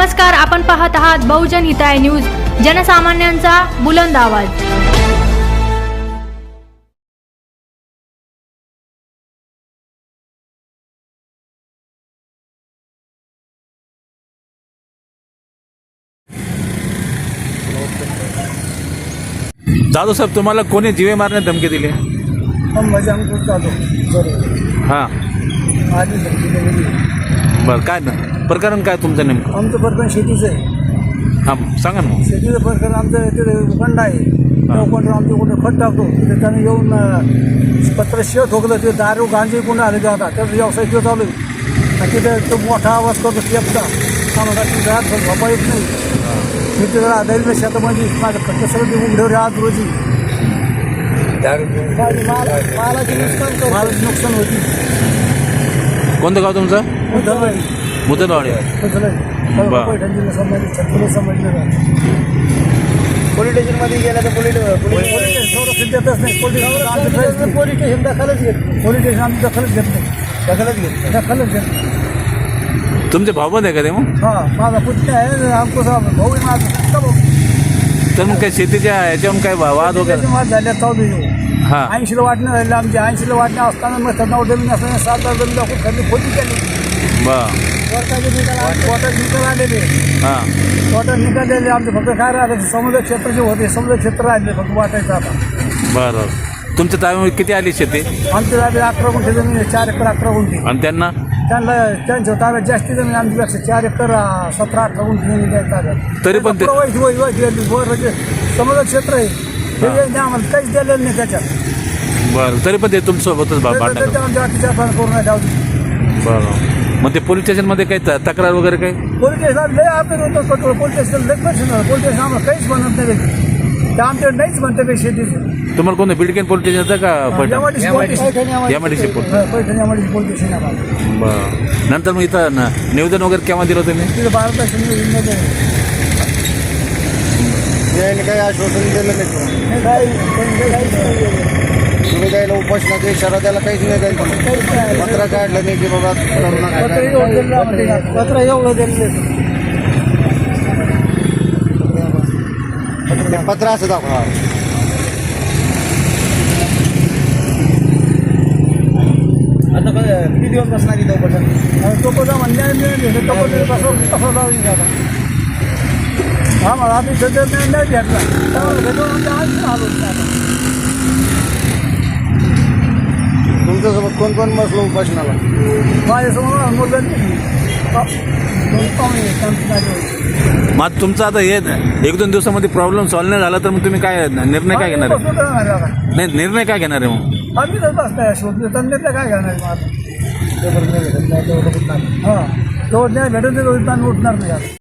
नमस्कार, आपण पाहत आहात बहुजन हिताय न्यूज, जनसामान्यांचा बुलंद आवाज। जाधव साहेब, तुम्हाला कोणी जीवे मारण्यास धमकी दिली? म्हणजे आमचं जातो हां, आधी धमकी दिलेली बरं, काय प्रकरण काय तुमचं नेमकं? आमचं प्रकरण शेतीचं आहे। हां, सांगा ना। शेतीचं प्रकरण आमचं तिथे उखंड आहे, त्या उखंड आमचं कुठे खत टाकतो तिथे त्याने येऊन पत्र शिव ठोकलं, ते दारू गांजे कोण आले ते आता त्याचा व्यवसाय तो चालू आहे आणि तिथे तो मोठा आवाज करतो शेपचा, आम्हाला घरात झोपा येत नाही। मी तिथे दैल शेतामध्ये माझं खत सगळं ते उघड्यावर आज रोजी मालाची नुकसान होती। कोणतं गाव तुमचं? मुदलवाडी। पैठण जिल्हा संबंधित छत्तीस समजलं पोलीस स्टेशनमध्ये गेलं तर पोलीस संरक्षण देतच नाही। पोलीस स्टेशन दखलच घेत, पोलीस स्टेशन आम्ही दखलच घेत नाही, दखलच घेत। तुमचे भाऊबंद आहे का ते मग? हां, माझा पुतण्या आहे, आमचं भाऊ आहे माझा भाऊ। तर मग काय शेतीच्या याच्यावरून काय वाद वगैरे? माझ झाल्या 14 हां, 80ला वाटणं राहिलं आमच्या, 80ला वाटणं असताना मग 9 जमीन असताना 7 जमीन दाखवून खरेदी खोटी केली। बरं, कोर्टात निकाल आलेले, हां, कोर्टात निकाल दिले आमचे फक्त काय राहिले समुद्र क्षेत्र जे होते समुद्र क्षेत्र राहिले फक्त वाटायचं आता। बरं। तुमच्या ताब्यामध्ये किती आली शेती? आमच्या ताब्यात 11 गुंठे जमीन, 4 एकर 11 गुंठे। आणि त्यांना त्यांच्या ताब्यात जास्ती जमीन आमच्यापेक्षा 4 एकर 17-18 गुंठे जमीन द्यायची ताब्यात। तरी पण ते समुद्र क्षेत्र आहे, हे आम्हाला काहीच दिलेलं नाही त्याच्यात। बरं, तरी पण ते तुमच्यासोबतच भांडण. करून नाही ठेवतो। बरं, मग ते पोलीस स्टेशनमध्ये काही तक्रार वगैरे काही? पोलीस स्टेशन लय आपण होतो कटोळ, पोलीस स्टेशन लय पैसे पोलीस स्टेशन आम्हाला काहीच म्हणत नाही, ते आमच्याकडे नाहीच म्हणते काही शेतीचं। तुम्हाला कोणतं बिडकेन पोलीस स्टेशनचं का पैठण? MIDC पोलीस स्टेशन आम्हाला। बरं, नंतर मग इथं निवेदन वगैरे केव्हा दिलं तुम्ही? तिथं भारताचं काही आश्वासन दिलं नाही, तुम्ही द्यायला उपोषणाचा इशारा द्यायला काहीच नाही द्यायचं, पत्र काढलं नाही की बाबा करू नका। पत्र एवढं दिलं ते पत्र असं दाखवा। आता किती दिवस बसणार इथं उपोषण? तो कसं अन्याय मिळेल कसं जाऊ आता आम्हाला आम्ही सध्या नाही भेटला तुमच्यासोबत कोण कोण बसलो उपोषणाला? माझ्यासमोर मुलं मग तुमचं आता हे 1-2 दिवसामध्ये प्रॉब्लेम सॉल्व्ह नाही झाला तर मग तुम्ही काय निर्णय काय घेणार आहे? नाही, निर्णय काय घेणार आहे मग? आम्ही तर बसताय शोधले तर निर्णय काय घेणार आहे? हां, तो न्याय भेटून उठणार नाही.